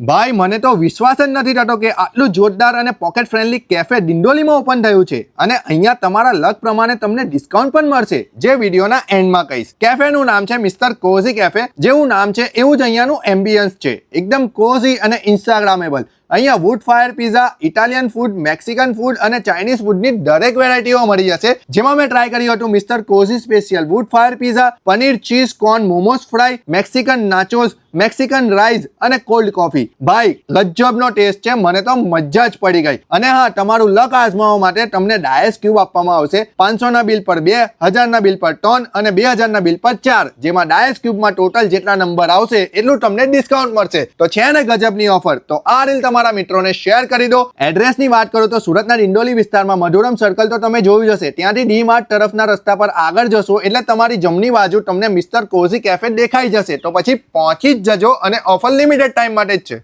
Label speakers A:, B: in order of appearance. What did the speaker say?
A: ભાઈ મને તો વિશ્વાસ જ નથી થતો કે આટલું જોરદાર અને પોકેટ ફ્રેન્ડલી કેફે દિંડોલીમાં ઓપન થયું છે અને અહીંયા તમારા લક પ્રમાણે તમને ડિસ્કાઉન્ટ પણ મળશે, જે વિડીયોના એન્ડમાં કહીશ. કેફેનું નામ છે મિસ્ટર કોઝી કેફે. જેવું નામ છે એવું જ અહીંયાનું એમ્બિયન્સ છે, એકદમ કોઝી અને ઇન્સ્ટાગ્રામેબલ. અહીંયા wood fire pizza, Italian food, Mexican food અને ચાઇનીઝ ફૂડની દરેક વેરાયટીઓ મળી જશે. જેમાં મેં ટ્રાય કર્યું હતું Mister Cozy special wood fire pizza, paneer cheese corn momos fry, Mexican nachos, Mexican rice અને કોલ્ડ કોફી. ભાઈ ગજબનો ટેસ્ટ છે, મને તો મજા જ પડી ગઈ. અને હા, તમારું લક આઝમાવવા માટે તમને ડાયસ ક્યુબ આપવામાં આવશે. 500ના બિલ પર 2, 1000ના બિલ પર 3 અને 2000ના બિલ પર 4. જેમાં ડાયસ ક્યુબમાં ટોટલ જેટલા નંબર આવશે એટલું તમને ડિસ્કાઉન્ટ મળશે. તો છે ને ગજબની ઓફર. તો આ રીલ તમારા મિત્રોને શેર કરી દો. એડ્રેસની વાત કરું તો સુરતના ડિંડોલી વિસ્તારમાં મધુરમ સર્કલ તો તમે જોયું જશે. ત્યાંથી ડી માર્ટ તરફના રસ્તા પર આગળ જશો એટલે તમારી જમણી બાજુ તમને મિસ્ટર કોઝી કેફે દેખાઈ જશે. તો પછી પહોંચી જજો અને ઓફર લિમિટેડ ટાઈમ માટે જ છે.